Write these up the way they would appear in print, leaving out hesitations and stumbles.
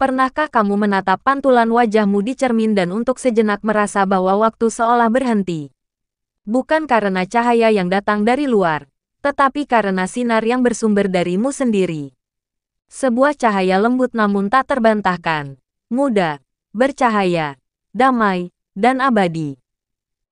Pernahkah kamu menatap pantulan wajahmu di cermin dan untuk sejenak merasa bahwa waktu seolah berhenti? Bukan karena cahaya yang datang dari luar, tetapi karena sinar yang bersumber darimu sendiri. Sebuah cahaya lembut namun tak terbantahkan, muda, bercahaya, damai, dan abadi.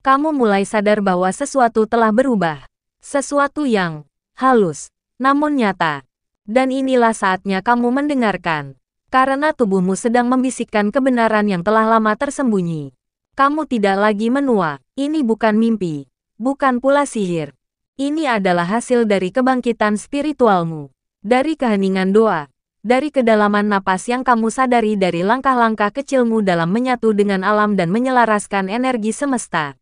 Kamu mulai sadar bahwa sesuatu telah berubah. Sesuatu yang halus, namun nyata. Dan inilah saatnya kamu mendengarkan. Karena tubuhmu sedang membisikkan kebenaran yang telah lama tersembunyi. Kamu tidak lagi menua. Ini bukan mimpi. Bukan pula sihir. Ini adalah hasil dari kebangkitan spiritualmu. Dari keheningan doa. Dari kedalaman napas yang kamu sadari dari langkah-langkah kecilmu dalam menyatu dengan alam dan menyelaraskan energi semesta.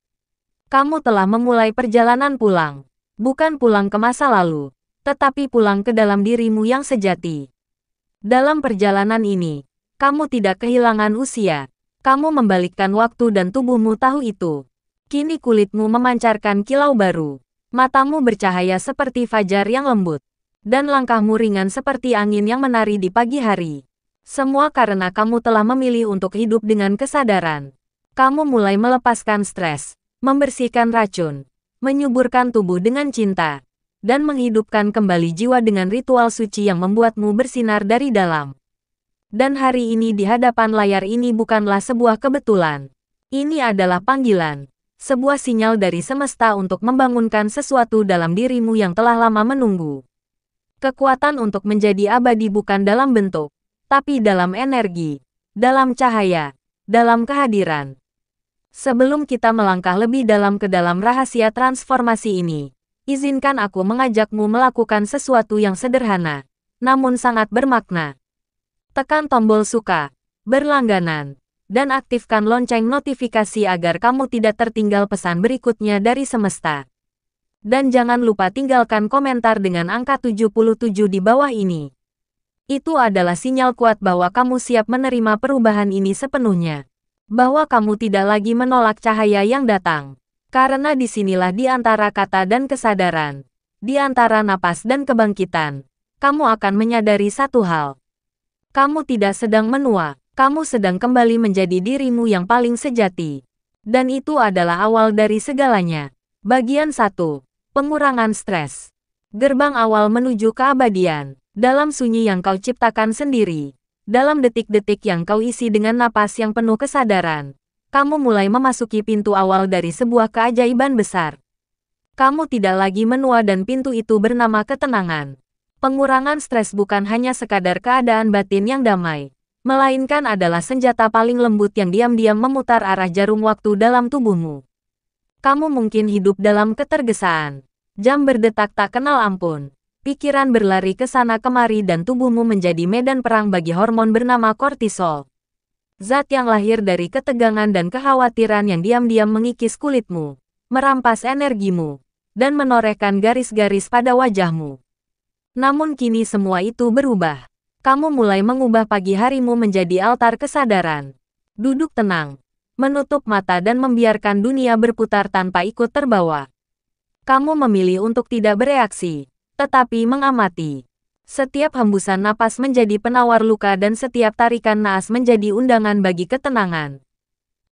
Kamu telah memulai perjalanan pulang. Bukan pulang ke masa lalu, tetapi pulang ke dalam dirimu yang sejati. Dalam perjalanan ini, kamu tidak kehilangan usia. Kamu membalikkan waktu dan tubuhmu tahu itu. Kini kulitmu memancarkan kilau baru. Matamu bercahaya seperti fajar yang lembut. Dan langkahmu ringan seperti angin yang menari di pagi hari. Semua karena kamu telah memilih untuk hidup dengan kesadaran. Kamu mulai melepaskan stres, membersihkan racun, menyuburkan tubuh dengan cinta, dan menghidupkan kembali jiwa dengan ritual suci yang membuatmu bersinar dari dalam. Dan hari ini di hadapan layar ini bukanlah sebuah kebetulan. Ini adalah panggilan, sebuah sinyal dari semesta untuk membangunkan sesuatu dalam dirimu yang telah lama menunggu. Kekuatan untuk menjadi abadi bukan dalam bentuk, tapi dalam energi, dalam cahaya, dalam kehadiran. Sebelum kita melangkah lebih dalam ke dalam rahasia transformasi ini, izinkan aku mengajakmu melakukan sesuatu yang sederhana, namun sangat bermakna. Tekan tombol suka, berlangganan, dan aktifkan lonceng notifikasi agar kamu tidak tertinggal pesan berikutnya dari semesta. Dan jangan lupa tinggalkan komentar dengan angka 77 di bawah ini. Itu adalah sinyal kuat bahwa kamu siap menerima perubahan ini sepenuhnya. Bahwa kamu tidak lagi menolak cahaya yang datang. Karena disinilah di antara kata dan kesadaran, di antara napas dan kebangkitan, kamu akan menyadari satu hal. Kamu tidak sedang menua, kamu sedang kembali menjadi dirimu yang paling sejati. Dan itu adalah awal dari segalanya. Bagian 1. Pengurangan stres. Gerbang awal menuju keabadian. Dalam sunyi yang kau ciptakan sendiri. Dalam detik-detik yang kau isi dengan napas yang penuh kesadaran. Kamu mulai memasuki pintu awal dari sebuah keajaiban besar. Kamu tidak lagi menua dan pintu itu bernama ketenangan. Pengurangan stres bukan hanya sekadar keadaan batin yang damai, melainkan adalah senjata paling lembut yang diam-diam memutar arah jarum waktu dalam tubuhmu. Kamu mungkin hidup dalam ketergesaan. Jam berdetak tak kenal ampun. Pikiran berlari ke sana kemari dan tubuhmu menjadi medan perang bagi hormon bernama kortisol. Zat yang lahir dari ketegangan dan kekhawatiran yang diam-diam mengikis kulitmu, merampas energimu, dan menorehkan garis-garis pada wajahmu. Namun kini semua itu berubah. Kamu mulai mengubah pagi harimu menjadi altar kesadaran. Duduk tenang, menutup mata dan membiarkan dunia berputar tanpa ikut terbawa. Kamu memilih untuk tidak bereaksi, tetapi mengamati. Setiap hembusan napas menjadi penawar luka dan setiap tarikan naas menjadi undangan bagi ketenangan.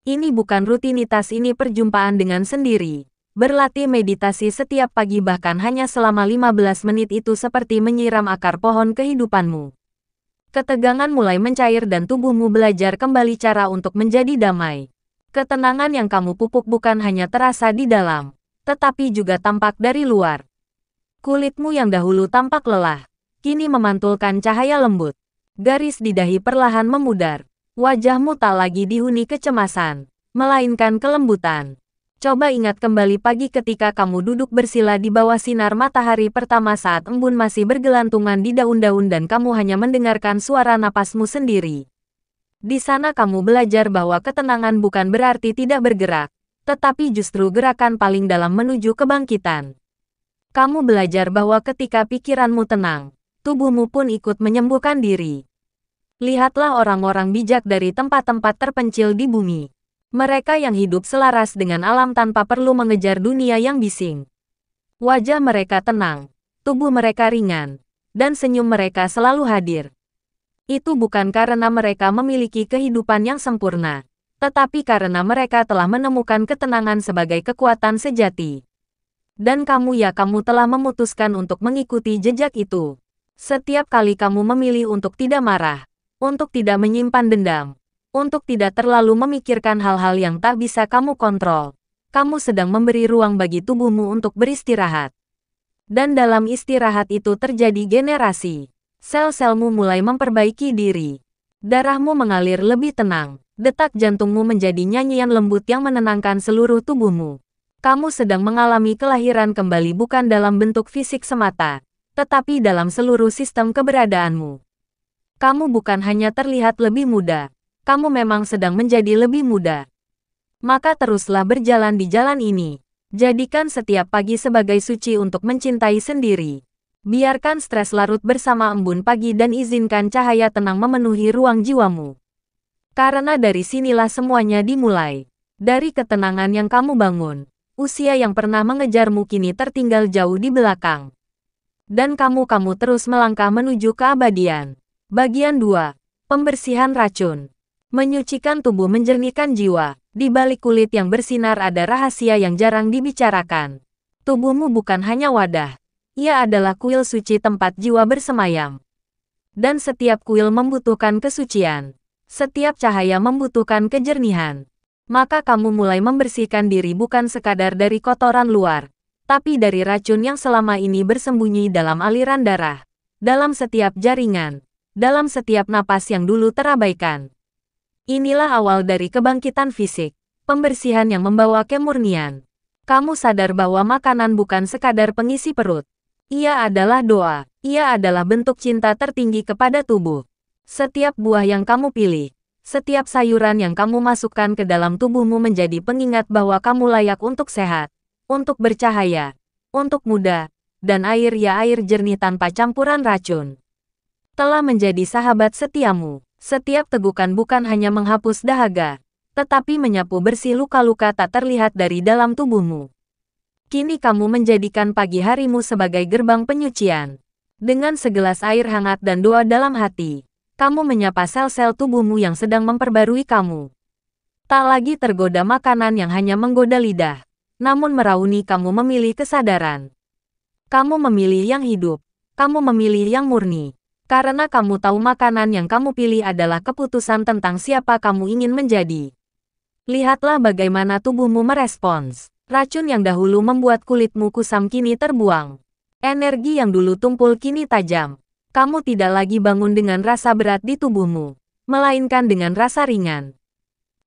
Ini bukan rutinitas, ini perjumpaan dengan sendiri. Berlatih meditasi setiap pagi bahkan hanya selama 15 menit itu seperti menyiram akar pohon kehidupanmu. Ketegangan mulai mencair dan tubuhmu belajar kembali cara untuk menjadi damai. Ketenangan yang kamu pupuk bukan hanya terasa di dalam, tetapi juga tampak dari luar. Kulitmu yang dahulu tampak lelah, kini memantulkan cahaya lembut. Garis di dahi perlahan memudar. Wajahmu tak lagi dihuni kecemasan, melainkan kelembutan. Coba ingat kembali pagi ketika kamu duduk bersila di bawah sinar matahari pertama saat embun masih bergelantungan di daun-daun dan kamu hanya mendengarkan suara napasmu sendiri. Di sana kamu belajar bahwa ketenangan bukan berarti tidak bergerak, tetapi justru gerakan paling dalam menuju kebangkitan. Kamu belajar bahwa ketika pikiranmu tenang, tubuhmu pun ikut menyembuhkan diri. Lihatlah orang-orang bijak dari tempat-tempat terpencil di bumi. Mereka yang hidup selaras dengan alam tanpa perlu mengejar dunia yang bising. Wajah mereka tenang, tubuh mereka ringan, dan senyum mereka selalu hadir. Itu bukan karena mereka memiliki kehidupan yang sempurna, tetapi karena mereka telah menemukan ketenangan sebagai kekuatan sejati. Dan kamu telah memutuskan untuk mengikuti jejak itu. Setiap kali kamu memilih untuk tidak marah, untuk tidak menyimpan dendam, untuk tidak terlalu memikirkan hal-hal yang tak bisa kamu kontrol, kamu sedang memberi ruang bagi tubuhmu untuk beristirahat. Dan dalam istirahat itu terjadi generasi. Sel-selmu mulai memperbaiki diri. Darahmu mengalir lebih tenang. Detak jantungmu menjadi nyanyian lembut yang menenangkan seluruh tubuhmu. Kamu sedang mengalami kelahiran kembali bukan dalam bentuk fisik semata, tetapi dalam seluruh sistem keberadaanmu. Kamu bukan hanya terlihat lebih muda, kamu memang sedang menjadi lebih muda. Maka teruslah berjalan di jalan ini. Jadikan setiap pagi sebagai suci untuk mencintai sendiri. Biarkan stres larut bersama embun pagi dan izinkan cahaya tenang memenuhi ruang jiwamu. Karena dari sinilah semuanya dimulai. Dari ketenangan yang kamu bangun, usia yang pernah mengejarmu kini tertinggal jauh di belakang. Dan kamu terus melangkah menuju keabadian. Bagian 2. Pembersihan racun. Menyucikan tubuh menjernihkan jiwa. Di balik kulit yang bersinar ada rahasia yang jarang dibicarakan. Tubuhmu bukan hanya wadah. Ia adalah kuil suci tempat jiwa bersemayam. Dan setiap kuil membutuhkan kesucian. Setiap cahaya membutuhkan kejernihan. Maka kamu mulai membersihkan diri bukan sekadar dari kotoran luar, tapi dari racun yang selama ini bersembunyi dalam aliran darah, dalam setiap jaringan, dalam setiap napas yang dulu terabaikan. Inilah awal dari kebangkitan fisik, pembersihan yang membawa kemurnian. Kamu sadar bahwa makanan bukan sekadar pengisi perut. Ia adalah doa, ia adalah bentuk cinta tertinggi kepada tubuh. Setiap buah yang kamu pilih, setiap sayuran yang kamu masukkan ke dalam tubuhmu menjadi pengingat bahwa kamu layak untuk sehat, untuk bercahaya, untuk muda, dan air jernih tanpa campuran racun. Telah menjadi sahabat setiamu. Setiap tegukan bukan hanya menghapus dahaga, tetapi menyapu bersih luka-luka tak terlihat dari dalam tubuhmu. Kini kamu menjadikan pagi harimu sebagai gerbang penyucian. Dengan segelas air hangat dan doa dalam hati, kamu menyapa sel-sel tubuhmu yang sedang memperbarui kamu. Tak lagi tergoda makanan yang hanya menggoda lidah, namun merauni kamu memilih kesadaran. Kamu memilih yang hidup, kamu memilih yang murni. Karena kamu tahu makanan yang kamu pilih adalah keputusan tentang siapa kamu ingin menjadi. Lihatlah bagaimana tubuhmu merespons. Racun yang dahulu membuat kulitmu kusam kini terbuang. Energi yang dulu tumpul kini tajam. Kamu tidak lagi bangun dengan rasa berat di tubuhmu, melainkan dengan rasa ringan.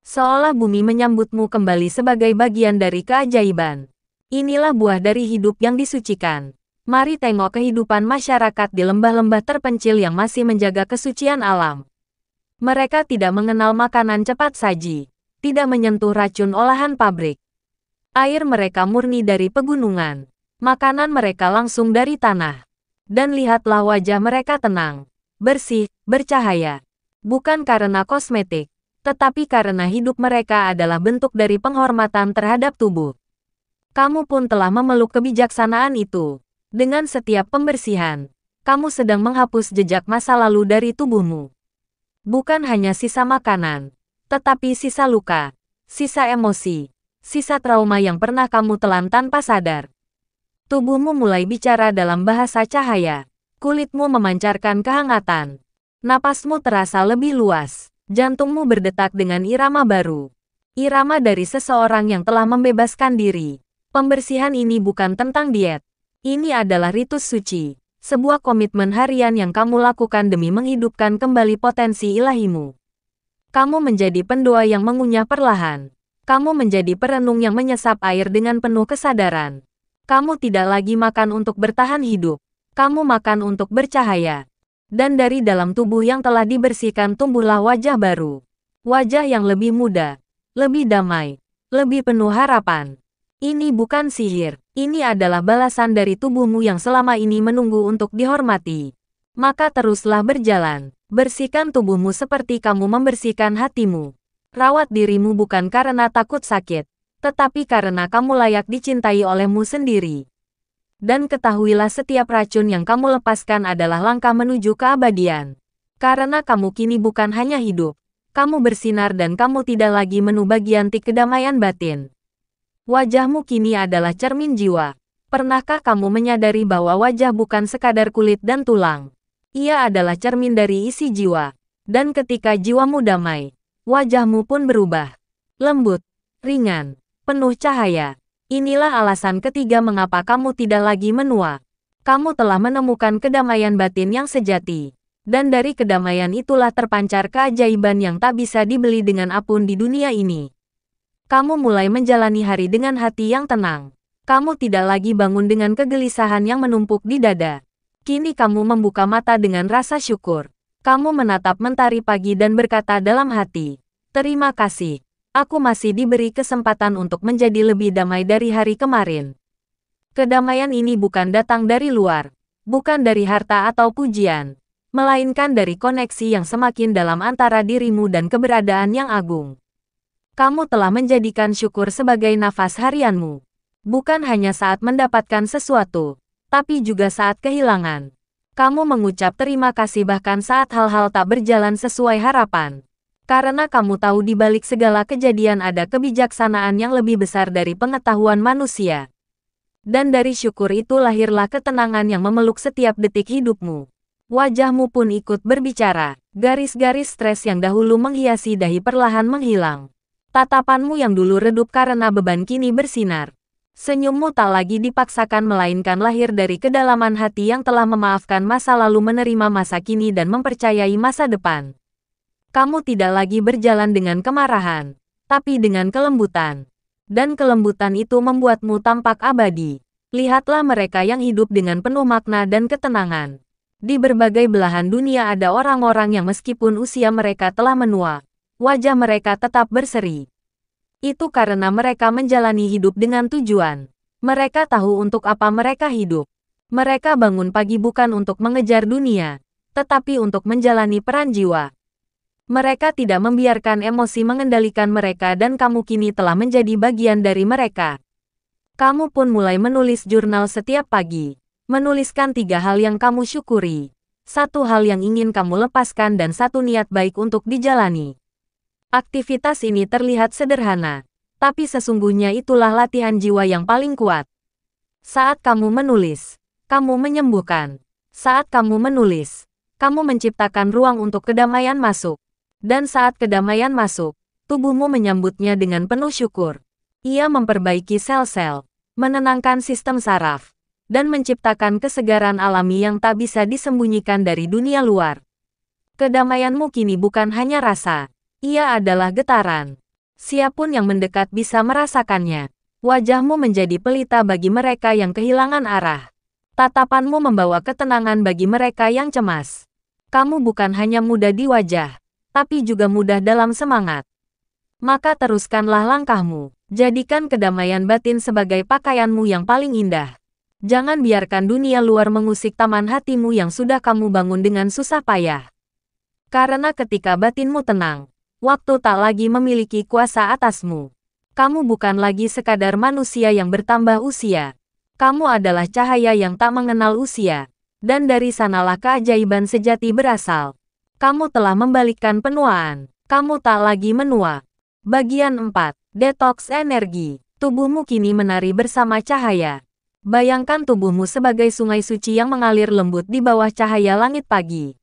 Seolah bumi menyambutmu kembali sebagai bagian dari keajaiban. Inilah buah dari hidup yang disucikan. Mari tengok kehidupan masyarakat di lembah-lembah terpencil yang masih menjaga kesucian alam. Mereka tidak mengenal makanan cepat saji, tidak menyentuh racun olahan pabrik. Air mereka murni dari pegunungan. Makanan mereka langsung dari tanah. Dan lihatlah wajah mereka tenang, bersih, bercahaya. Bukan karena kosmetik, tetapi karena hidup mereka adalah bentuk dari penghormatan terhadap tubuh. Kamu pun telah memeluk kebijaksanaan itu. Dengan setiap pembersihan, kamu sedang menghapus jejak masa lalu dari tubuhmu. Bukan hanya sisa makanan, tetapi sisa luka, sisa emosi, sisa trauma yang pernah kamu telan tanpa sadar. Tubuhmu mulai bicara dalam bahasa cahaya. Kulitmu memancarkan kehangatan. Napasmu terasa lebih luas. Jantungmu berdetak dengan irama baru. Irama dari seseorang yang telah membebaskan diri. Pembersihan ini bukan tentang diet. Ini adalah ritus suci. Sebuah komitmen harian yang kamu lakukan demi menghidupkan kembali potensi ilahimu. Kamu menjadi pendoa yang mengunyah perlahan. Kamu menjadi perenung yang menyesap air dengan penuh kesadaran. Kamu tidak lagi makan untuk bertahan hidup. Kamu makan untuk bercahaya. Dan dari dalam tubuh yang telah dibersihkan tumbuhlah wajah baru. Wajah yang lebih muda, lebih damai, lebih penuh harapan. Ini bukan sihir. Ini adalah balasan dari tubuhmu yang selama ini menunggu untuk dihormati. Maka teruslah berjalan. Bersihkan tubuhmu seperti kamu membersihkan hatimu. Rawat dirimu bukan karena takut sakit, tetapi karena kamu layak dicintai olehmu sendiri. Dan ketahuilah setiap racun yang kamu lepaskan adalah langkah menuju keabadian. Karena kamu kini bukan hanya hidup, kamu bersinar dan kamu tidak lagi menubagianti kedamaian batin. Wajahmu kini adalah cermin jiwa. Pernahkah kamu menyadari bahwa wajah bukan sekadar kulit dan tulang? Ia adalah cermin dari isi jiwa. Dan ketika jiwamu damai, wajahmu pun berubah. Lembut, ringan, penuh cahaya. Inilah alasan ketiga mengapa kamu tidak lagi menua. Kamu telah menemukan kedamaian batin yang sejati. Dan dari kedamaian itulah terpancar keajaiban yang tak bisa dibeli dengan apapun di dunia ini. Kamu mulai menjalani hari dengan hati yang tenang. Kamu tidak lagi bangun dengan kegelisahan yang menumpuk di dada. Kini kamu membuka mata dengan rasa syukur. Kamu menatap mentari pagi dan berkata dalam hati, "Terima kasih. Aku masih diberi kesempatan untuk menjadi lebih damai dari hari kemarin." Kedamaian ini bukan datang dari luar, bukan dari harta atau pujian, melainkan dari koneksi yang semakin dalam antara dirimu dan keberadaan yang agung. Kamu telah menjadikan syukur sebagai nafas harianmu. Bukan hanya saat mendapatkan sesuatu, tapi juga saat kehilangan. Kamu mengucap terima kasih bahkan saat hal-hal tak berjalan sesuai harapan. Karena kamu tahu di balik segala kejadian ada kebijaksanaan yang lebih besar dari pengetahuan manusia. Dan dari syukur itu lahirlah ketenangan yang memeluk setiap detik hidupmu. Wajahmu pun ikut berbicara. Garis-garis stres yang dahulu menghiasi dahi perlahan menghilang. Tatapanmu yang dulu redup karena beban kini bersinar. Senyummu tak lagi dipaksakan melainkan lahir dari kedalaman hati yang telah memaafkan masa lalu, menerima masa kini dan mempercayai masa depan. Kamu tidak lagi berjalan dengan kemarahan, tapi dengan kelembutan. Dan kelembutan itu membuatmu tampak abadi. Lihatlah mereka yang hidup dengan penuh makna dan ketenangan. Di berbagai belahan dunia ada orang-orang yang meskipun usia mereka telah menua, wajah mereka tetap berseri. Itu karena mereka menjalani hidup dengan tujuan. Mereka tahu untuk apa mereka hidup. Mereka bangun pagi bukan untuk mengejar dunia, tetapi untuk menjalani peran jiwa. Mereka tidak membiarkan emosi mengendalikan mereka dan kamu kini telah menjadi bagian dari mereka. Kamu pun mulai menulis jurnal setiap pagi. Menuliskan 3 hal yang kamu syukuri. 1 hal yang ingin kamu lepaskan dan 1 niat baik untuk dijalani. Aktivitas ini terlihat sederhana, tapi sesungguhnya itulah latihan jiwa yang paling kuat. Saat kamu menulis, kamu menyembuhkan. Saat kamu menulis, kamu menciptakan ruang untuk kedamaian masuk. Dan saat kedamaian masuk, tubuhmu menyambutnya dengan penuh syukur. Ia memperbaiki sel-sel, menenangkan sistem saraf, dan menciptakan kesegaran alami yang tak bisa disembunyikan dari dunia luar. Kedamaianmu kini bukan hanya rasa. Ia adalah getaran. Siapapun yang mendekat bisa merasakannya. Wajahmu menjadi pelita bagi mereka yang kehilangan arah. Tatapanmu membawa ketenangan bagi mereka yang cemas. Kamu bukan hanya muda di wajah, tapi juga mudah dalam semangat. Maka teruskanlah langkahmu. Jadikan kedamaian batin sebagai pakaianmu yang paling indah. Jangan biarkan dunia luar mengusik taman hatimu yang sudah kamu bangun dengan susah payah. Karena ketika batinmu tenang, waktu tak lagi memiliki kuasa atasmu. Kamu bukan lagi sekadar manusia yang bertambah usia. Kamu adalah cahaya yang tak mengenal usia. Dan dari sanalah keajaiban sejati berasal. Kamu telah membalikkan penuaan. Kamu tak lagi menua. Bagian 4. Detoks energi. Tubuhmu kini menari bersama cahaya. Bayangkan tubuhmu sebagai sungai suci yang mengalir lembut di bawah cahaya langit pagi.